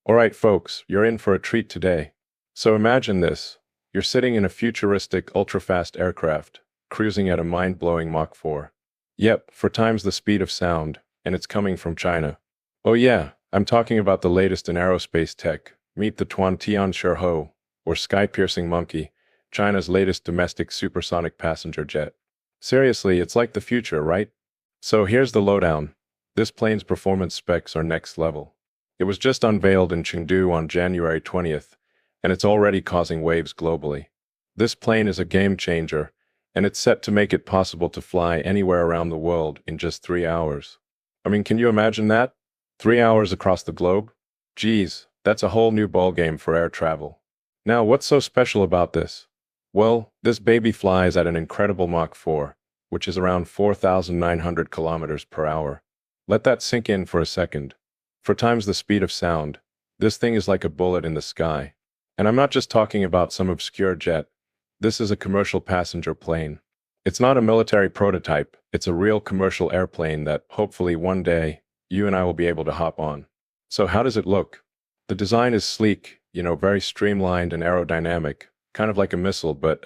Alright folks, you're in for a treat today. So imagine this. You're sitting in a futuristic, ultra-fast aircraft, cruising at a mind-blowing Mach 4. Yep, 4 times the speed of sound, and it's coming from China. Oh yeah, I'm talking about the latest in aerospace tech. Meet the Tianhe, or sky-piercing monkey, China's latest domestic supersonic passenger jet. Seriously, it's like the future, right? So here's the lowdown. This plane's performance specs are next level. It was just unveiled in Chengdu on January 20th, and it's already causing waves globally. This plane is a game changer, and it's set to make it possible to fly anywhere around the world in just 3 hours. I mean, can you imagine that? 3 hours across the globe? Geez, that's a whole new ballgame for air travel. Now, what's so special about this? Well, this baby flies at an incredible Mach 4, which is around 4,900 kilometers per hour. Let that sink in for a second. 4 times the speed of sound, this thing is like a bullet in the sky. And I'm not just talking about some obscure jet. This is a commercial passenger plane. It's not a military prototype, it's a real commercial airplane that, hopefully one day, you and I will be able to hop on. So how does it look? The design is sleek, very streamlined and aerodynamic, kind of like a missile, but,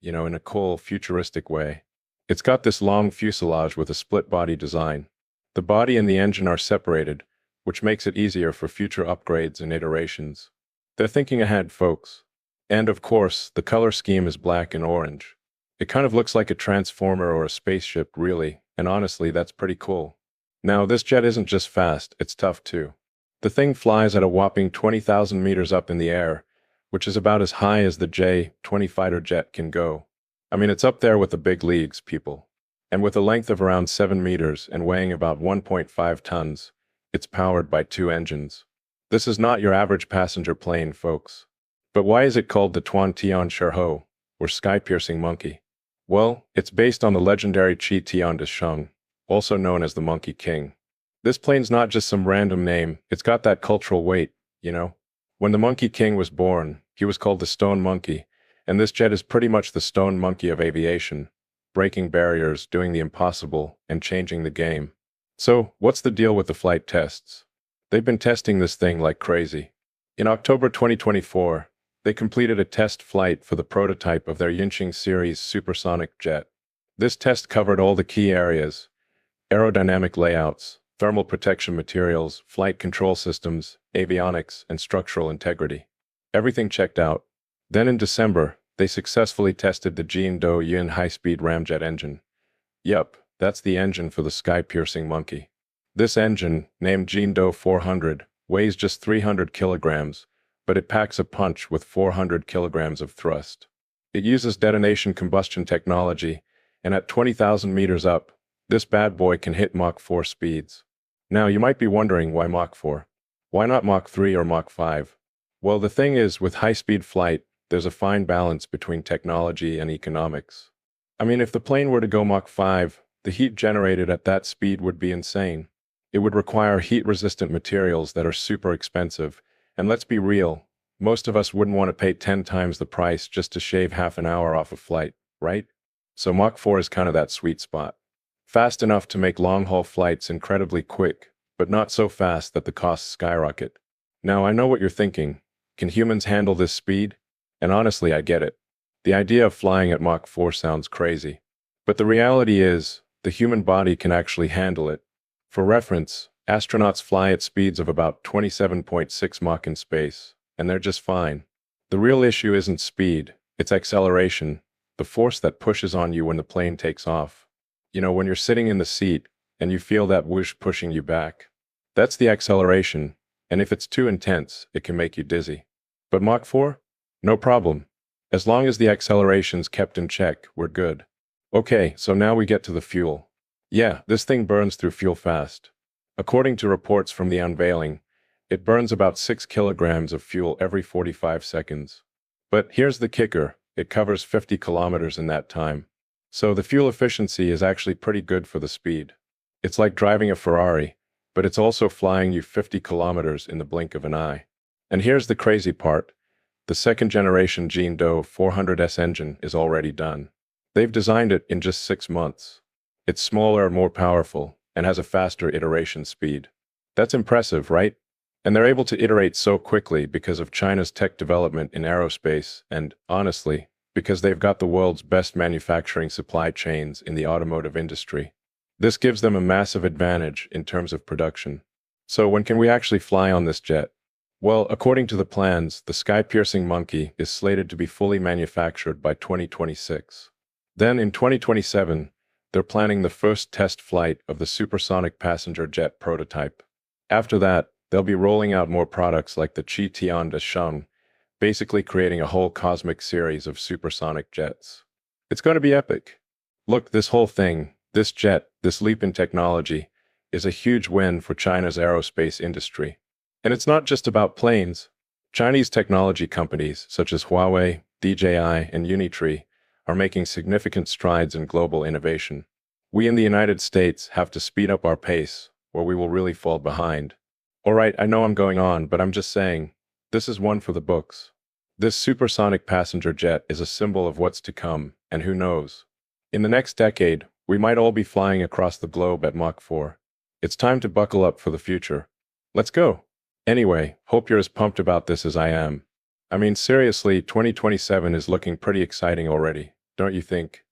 in a cool, futuristic way. It's got this long fuselage with a split-body design. The body and the engine are separated, which makes it easier for future upgrades and iterations. They're thinking ahead, folks. And of course, the color scheme is black and orange. It kind of looks like a transformer or a spaceship, really, and honestly, that's pretty cool. Now, this jet isn't just fast, it's tough too. The thing flies at a whopping 20,000 meters up in the air, which is about as high as the J-20 fighter jet can go. I mean, it's up there with the big leagues, people. And with a length of around 7 meters and weighing about 1.5 tons, it's powered by 2 engines. This is not your average passenger plane, folks. But why is it called the Tianhe, or sky-piercing monkey? Well, it's based on the legendary Tianhe, also known as the Monkey King. This plane's not just some random name, it's got that cultural weight, When the Monkey King was born, he was called the Stone Monkey, and this jet is pretty much the stone monkey of aviation, breaking barriers, doing the impossible, and changing the game. So, what's the deal with the flight tests? They've been testing this thing like crazy. In October 2024, they completed a test flight for the prototype of their Yinxing series supersonic jet. This test covered all the key areas: aerodynamic layouts, thermal protection materials, flight control systems, avionics, and structural integrity. Everything checked out. Then in December, they successfully tested the Jindo high-speed ramjet engine. Yup, that's the engine for the sky-piercing monkey. This engine, named Jindo 400, weighs just 300 kilograms, but it packs a punch with 400 kilograms of thrust. It uses detonation combustion technology, and at 20,000 meters up, this bad boy can hit Mach 4 speeds. Now, you might be wondering why Mach 4? Why not Mach 3 or Mach 5? Well, the thing is, with high-speed flight, there's a fine balance between technology and economics. I mean, if the plane were to go Mach 5, the heat generated at that speed would be insane. It would require heat-resistant materials that are super expensive, and let's be real, most of us wouldn't want to pay 10 times the price just to shave half an hour off a flight, right? So Mach 4 is kind of that sweet spot. Fast enough to make long-haul flights incredibly quick, but not so fast that the costs skyrocket. Now, I know what you're thinking. Can humans handle this speed? And honestly, I get it. The idea of flying at Mach 4 sounds crazy. But the reality is, the human body can actually handle it. For reference, astronauts fly at speeds of about 27.6 Mach in space, and they're just fine. The real issue isn't speed, it's acceleration, the force that pushes on you when the plane takes off. When you're sitting in the seat, and you feel that whoosh pushing you back. That's the acceleration, and if it's too intense, it can make you dizzy. But Mach 4? No problem. As long as the acceleration's kept in check, we're good. Okay, so now we get to the fuel. Yeah, this thing burns through fuel fast. According to reports from the unveiling, it burns about 6 kilograms of fuel every 45 seconds. But here's the kicker, it covers 50 kilometers in that time. So the fuel efficiency is actually pretty good for the speed. It's like driving a Ferrari, but it's also flying you 50 kilometers in the blink of an eye. And here's the crazy part. The second-generation Jindo 400S engine is already done. They've designed it in just 6 months. It's smaller, more powerful, and has a faster iteration speed. That's impressive, right? And they're able to iterate so quickly because of China's tech development in aerospace and, honestly, because they've got the world's best manufacturing supply chains in the automotive industry. This gives them a massive advantage in terms of production. So when can we actually fly on this jet? Well, according to the plans, the sky-piercing monkey is slated to be fully manufactured by 2026. Then in 2027, they're planning the first test flight of the supersonic passenger jet prototype. After that, they'll be rolling out more products like the Qi Tian Sheng, basically creating a whole cosmic series of supersonic jets. It's going to be epic. Look, this whole thing, this jet, this leap in technology, is a huge win for China's aerospace industry. And it's not just about planes. Chinese technology companies such as Huawei, DJI, and Unitree are making significant strides in global innovation. We in the United States have to speed up our pace, or we will really fall behind. All right, I know I'm going on, but I'm just saying, this is one for the books. This supersonic passenger jet is a symbol of what's to come, and who knows? In the next decade, we might all be flying across the globe at Mach 4. It's time to buckle up for the future. Let's go! Anyway, hope you're as pumped about this as I am. I mean, seriously, 2027 is looking pretty exciting already, don't you think?